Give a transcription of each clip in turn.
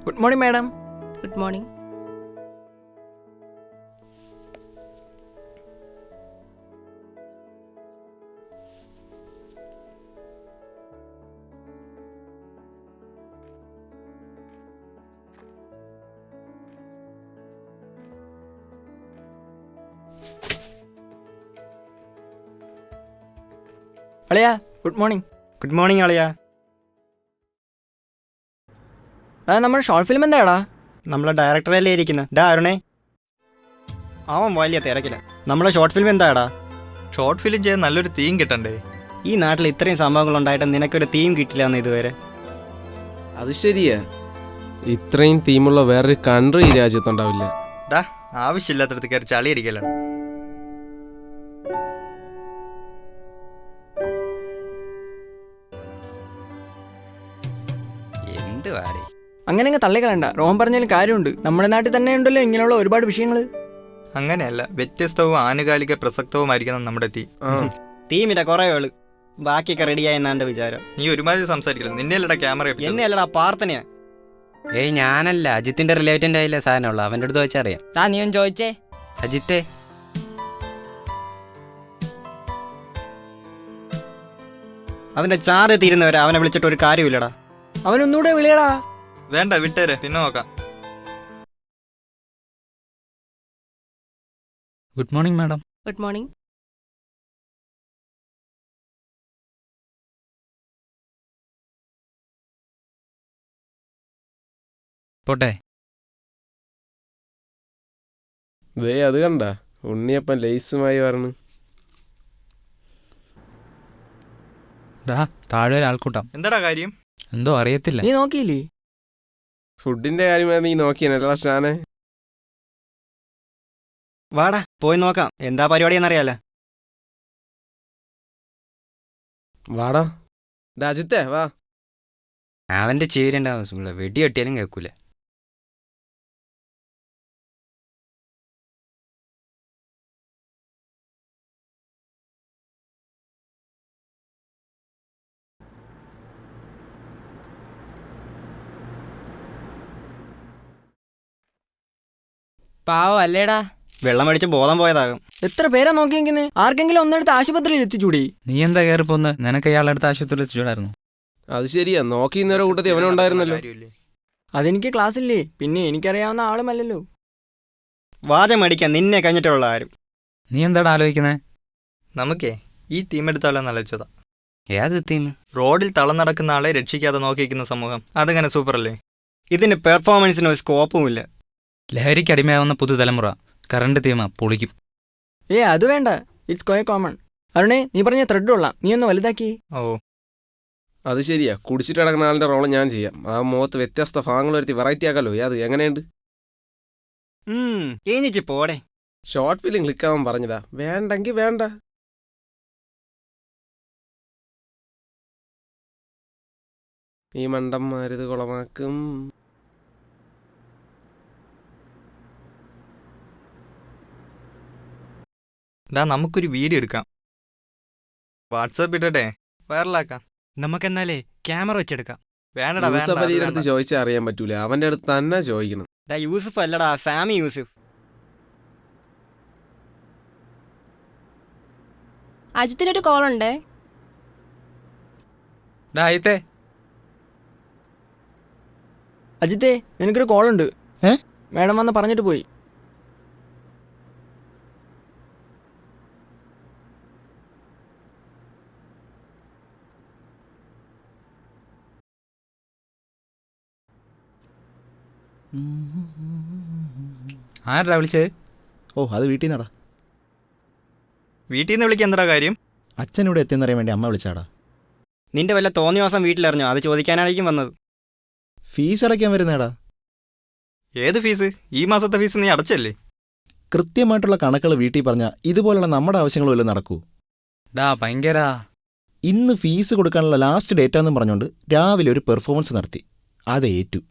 Good morning madam. Good morning. അളിയാ good morning. Good morning അളിയാ. നമ്മുടെ ഷോർട്ട് ഫിലിം എന്താടാ? നമ്മളെ ഡയറക്ടറല്ലേ ഇരിക്കുന്നത് അരുണേ. അവൻ വലിയ തിരക്കില്ല. നമ്മളെ ഷോർട്ട് ഫിലിം എന്താടാ? ഷോർട്ട് ഫിലിം ചെയ്യാൻ നല്ലൊരു തീം കിട്ടണ്ടേ? ഈ നാട്ടിൽ ഇത്രയും സംഭവങ്ങളുണ്ടായിട്ട് നിനക്കൊരു തീം കിട്ടില്ല എന്ന് ഇതുവരെ. അത് ശരിയാ, ഇത്രയും തീമുള്ള വേറൊരു കൺട്രി ഈ രാജ്യത്തുണ്ടാവില്ല. ഡാ, ആവശ്യമില്ലാത്തടത്ത് കയറി ചളിയടിക്കലാണ്. എന്ത് വാടി അങ്ങനെ തള്ളിക്കളണ്ട. റോഹൻ പറഞ്ഞാലും കാര്യമുണ്ട്. നമ്മുടെ നാട്ടിൽ തന്നെ ഉണ്ടല്ലോ ഇങ്ങനെയുള്ള ഒരുപാട് വിഷയങ്ങൾ. അങ്ങനെയല്ല, വ്യത്യസ്തവും ആനുകാലിക പ്രസക്തവുമായിരിക്കണം നമ്മുടെ തീമില്ല കുറേ ആള്, ബാക്കിയൊക്കെ റെഡിയായെന്നാണ്ട് വിചാരം. നീ ഒരുമാതിരി സംസാരിക്കില്ല. നിന്നെയല്ലടാ ക്യാമറ എന്നെ അല്ലടാ പ്രാർത്ഥനയാ. ഏയ് ഞാനല്ല, അജിത്തിന്റെ റിലേറ്റീവിന്റെ കയ്യിലെ സാധനമുള്ള അവന്റെ അടുത്ത് ചോദിച്ചറിയാം. നീ ഒന്ന് ചോദിച്ചേ. അജിത്തെ അവന്റെ ചാറ് തീരുന്നവരെ അവനെ വിളിച്ചിട്ട് ഒരു കാര്യമില്ലടാ. അവനൊന്നുകൂടെ വിളിയടാ. വേണ്ട, വിട്ടേരെ, പിന്നെ നോക്കാം. Good morning madam. Good morning. പോട്ടെ. ദേ അത് കണ്ട, ഉണ്ണിയപ്പൻ ലേസുമായി പറഞ്ഞു. താഴെ ഒരാൾക്കൂട്ടം. എന്താടാ കാര്യം? എന്തോ അറിയത്തില്ല. നീ നോക്കിയില്ലേ? ഫുഡിന്റെ കാര്യം നീ നോക്കിയനല്ല ഷാനെ. വാടാ പോയി നോക്കാം എന്താ പരിപാടി എന്നറിയാലോ. വാടാ അജിത്തെ വാ. അവന്റെ ചീരന്റെ ആവശ്യമില്ല, വെടി കെട്ടിയാലും കേൾക്കൂല. പാവം അല്ലേടാ. വെള്ളം മേടിച്ച് ബോധം പോയതാകും. എത്ര പേരാ നോക്കിയെങ്കിന്? ആർക്കെങ്കിലും ഒന്നെടുത്ത് ആശുപത്രിയിൽ എത്തിച്ചൂടി? നീ എന്താ കയറിപ്പോന്ന്? നിനക്ക് ഇയാളുടെ അടുത്ത് ആശുപത്രിയിൽ എത്തിച്ചൂടായിരുന്നു? അത് ശരിയാ, നോക്കി ഇന്നേരം കൂട്ടത്തിൽ അവനുണ്ടായിരുന്നല്ലോ. കാര്യമില്ലേ? അതെനിക്ക് ക്ലാസ്സില്ലേ, പിന്നെ എനിക്കറിയാവുന്ന ആളുമല്ലല്ലോ. വാചം മേടിക്കാൻ നിന്നെ കഴിഞ്ഞിട്ടുള്ള ആരും. നീ എന്താടാ ആലോചിക്കുന്നേ? നമുക്കേ ഈ തീം എടുത്താലോ നല്ലതാ. ഏത് തീം? റോഡിൽ തളം നടക്കുന്ന ആളെ രക്ഷിക്കാതെ നോക്കിയിരിക്കുന്ന സമൂഹം. അതങ്ങനെ സൂപ്പറല്ലേ? ഇതിന് പെർഫോമൻസിന് ഒരു സ്കോപ്പുമില്ല. ലഹരിക്ക് അടിമയാവുന്ന പുതുതലമുറ കറണ്ട് തീമ പൊളിക്കും. അത് വേണ്ട, ഇറ്റ്സ് ക്വയർ കോമൺ. അരുണേ, നീ പറഞ്ഞ ത്രെഡ് കൊള്ളാം, നീ ഒന്ന് വലുതാക്കി. ഓ, അത് ശരിയാ, കുടിച്ചിട്ട് കിടക്കുന്ന ആളിന്റെ റോള് ഞാൻ ചെയ്യാം. ആ മുഖത്ത് വ്യത്യസ്ത ഭാഗങ്ങൾ വരുത്തി വെറൈറ്റി ആക്കാലോ. അത് എങ്ങനെയുണ്ട്? ഏഞ്ഞിച്ച് പോടെ. ഷോർട്ട് ഫിലിം ക്ലിക്കാവാൻ പറഞ്ഞതാ, വേണ്ടെങ്കി വേണ്ട. ഈ മണ്ടന്മാരിത് കുളമാക്കും. ഡാ, നമുക്കൊരു വീഡിയോ എടുക്കാം. വാട്സാപ്പ് ഇട്ടട്ടെ, വൈറലാക്കാം. നമുക്കെന്നാലേ ക്യാമറ വെച്ചെടുക്കാം. വേണ്ടടാ, യൂസഫ് അലിയുടെ അടുത്ത് വേണ്ട. ചോദിച്ചാൽ അറിയാൻ പറ്റൂല, അവന്റെ അടുത്ത് തന്നെ ചോദിക്കണം. യൂസുഫ് അല്ലടാ, സാമി യൂസുഫ്. അജിത്തിനൊരു കോൾ ഉണ്ടേ. അയത്തെ അജിത്തേ, നിനക്കൊരു കോളുണ്ട്. മാഡം വന്ന് പറഞ്ഞിട്ട് പോയി. ആരാ വിളിച്ചത്? അത് വീട്ടിൽ നിന്നാടാ. വീട്ടിൽ നിന്ന് വിളിക്കാൻ എന്താ കാര്യം? അച്ഛനിവിടെ എത്തിയെന്നറിയാൻ വേണ്ടി അമ്മ വിളിച്ചാടാ. നിന്റെ വല്ല തോന്നിയ ദിവസം വീട്ടിലറിഞ്ഞോ? അത് ചോദിക്കാനായിരിക്കും വന്നത്. ഫീസ് അടയ്ക്കാൻ വരുന്നേടാ. ഏത് ഫീസ്? ഈ മാസത്തെ ഫീസ് നീ അടച്ചല്ലേ? കൃത്യമായിട്ടുള്ള കണക്കുകൾ വീട്ടിൽ പറഞ്ഞാൽ ഇതുപോലുള്ള നമ്മുടെ ആവശ്യങ്ങൾ വല്ലതും നടക്കൂ? ഭയങ്കര. ഇന്ന് ഫീസ് കൊടുക്കാനുള്ള ലാസ്റ്റ് ഡേറ്റ് എന്നും പറഞ്ഞുകൊണ്ട് രാവിലെ ഒരു പെർഫോമൻസ് നടത്തി. അത് ഏറ്റു.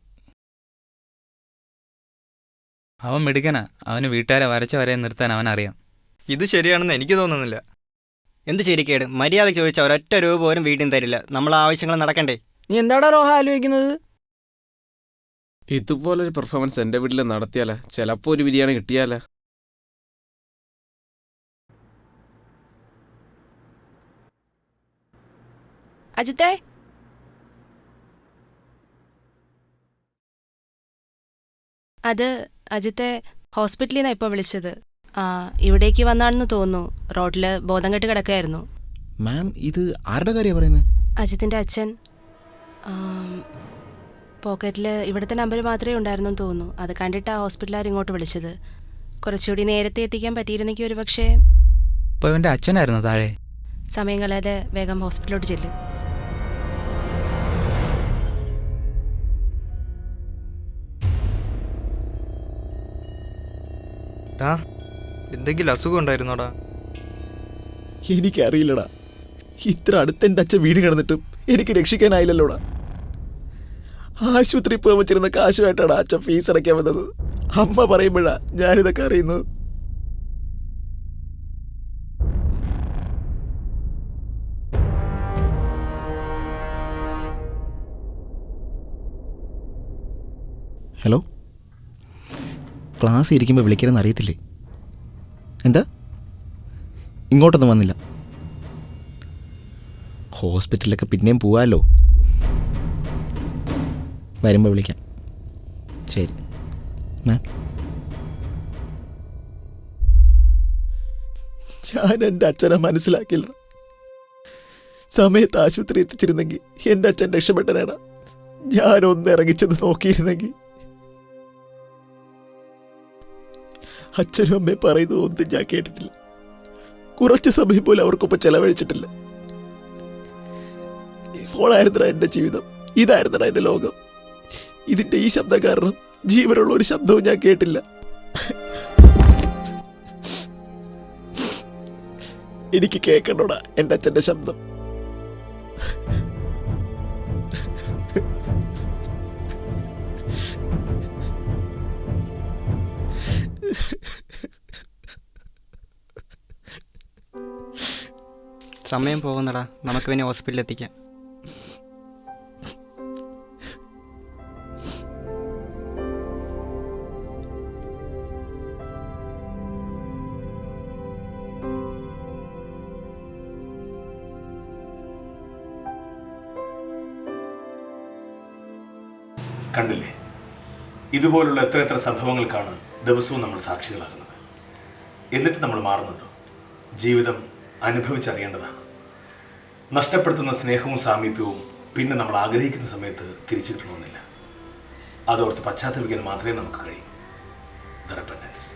അവൻ മിടുക്കനാ. അവന് വീട്ടുകാരെ വരച്ച വരെ നിർത്താൻ അവനറിയാം. ഇത് ശരിയാണെന്ന് എനിക്ക് തോന്നുന്നില്ല. എന്ത് ശരിക്കേട്? മര്യാദ ചോദിച്ചാൽ ഒരൊറ്റ രൂപ പോലും വീട്ടിൽ തരില്ല. നമ്മളെ ആവശ്യങ്ങൾ നടക്കണ്ടേ? നീ എന്താടാ റോഹ ആലോചിക്കുന്നത്? ഇതുപോലൊരു പെർഫോമൻസ് എൻ്റെ വീട്ടിൽ നടത്തിയാലേ ചിലപ്പോൾ ഒരു ബിരിയാണി കിട്ടിയാലേ. അജിത്തേ, അത് അജിത്തെ ഹോസ്പിറ്റലിൽ നിന്നാണ് ഇപ്പോൾ വിളിച്ചത്. ഇവിടേക്ക് വന്നാണെന്ന് തോന്നുന്നു. റോഡിൽ ബോധം കെട്ട് കിടക്കുകയായിരുന്നു. മാം ഇത് ആരുടെ കാര്യമാണ് പറയുന്നത്? അജിത്തിൻ്റെ അച്ഛൻ. പോക്കറ്റിൽ ഇവിടുത്തെ നമ്പർ മാത്രമേ ഉണ്ടായിരുന്നു തോന്നുന്നു. അത് കണ്ടിട്ടാണ് ഹോസ്പിറ്റലുകാർ ഇങ്ങോട്ട് വിളിച്ചത്. കുറച്ചുകൂടി നേരത്തെ എത്തിക്കാൻ പറ്റിയിരുന്നെങ്കിൽ ഒരു പക്ഷേ. അപ്പോൾ ഇവൻ്റെ അച്ഛനായിരുന്നു താഴെ? സമയം കളയാതെ വേഗം ഹോസ്പിറ്റലിലോട്ട് ചെല്ലും. ഡാ എന്തെങ്കിലും അസുഖം ഉണ്ടായിരുന്നോടാ? എനിക്കറിയില്ലടാ. ഇത്ര അടുത്ത് എൻ്റെ അച്ഛൻ വീട് കിടന്നിട്ടും എനിക്ക് രക്ഷിക്കാനായില്ലല്ലോടാ. ആശുപത്രി പോകാൻ വെച്ചിരുന്ന കാശുമായിട്ടാണ് അച്ഛൻ ഫീസ് അടയ്ക്കാൻ വന്നത്. അമ്മ പറയുമ്പോഴാ ഞാനിതൊക്കെ അറിയുന്നത്. ഹലോ, ക്ലാസ് ഇരിക്കുമ്പോൾ വിളിക്കണമെന്ന് അറിയത്തില്ലേ? എന്താ ഇങ്ങോട്ടൊന്നും വന്നില്ല? ഹോസ്പിറ്റലിലൊക്കെ പിന്നെയും പോവാമല്ലോ. വരുമ്പോൾ വിളിക്കാം. ശരി മാം. ഞാൻ എൻ്റെ അച്ഛനെ മനസ്സിലാക്കില്ല. സമയത്ത് ആശുപത്രി എത്തിച്ചിരുന്നെങ്കിൽ എൻ്റെ അച്ഛൻ രക്ഷപ്പെട്ടനാണ്. ഞാനൊന്ന് ഇറങ്ങിച്ചെന്ന് നോക്കിയിരുന്നെങ്കിൽ. അച്ഛനും അമ്മയും പറയുന്നത് ഒന്നും ഞാൻ കേട്ടിട്ടില്ല. കുറച്ച് സമയം പോലും അവർക്കൊപ്പം ചെലവഴിച്ചിട്ടില്ല. ഈ ഫോണായിരുന്നടാ എൻ്റെ ജീവിതം, ഇതായിരുന്നടാ എൻ്റെ ലോകം. ഇതിൻ്റെ ഈ ശബ്ദം കാരണം ജീവനുള്ള ഒരു ശബ്ദവും ഞാൻ കേട്ടില്ല. എനിക്ക് കേൾക്കണോടാ എൻ്റെ അച്ഛൻ്റെ ശബ്ദം. സമയം പോകുന്നടാ, നമുക്ക് പിന്നെ ഹോസ്പിറ്റലിൽ എത്തിക്കാം. കണ്ടില്ലേ, ഇതുപോലുള്ള എത്ര സംഭവങ്ങൾക്കാണ് ദിവസവും നമ്മൾ സാക്ഷികളാകുന്നത്. എന്നിട്ട് നമ്മൾ മാറുന്നുണ്ടോ? ജീവിതം അനുഭവിച്ചറിയേണ്ടതാണ്. നഷ്ടപ്പെടുത്തുന്ന സ്നേഹവും സാമീപ്യവും പിന്നെ നമ്മൾ ആഗ്രഹിക്കുന്ന സമയത്ത് തിരിച്ചു കിട്ടണമെന്നില്ല. അതോർത്ത് പശ്ചാത്തപിക്കാൻ മാത്രമേ നമുക്ക് കഴിയൂ. The repentance.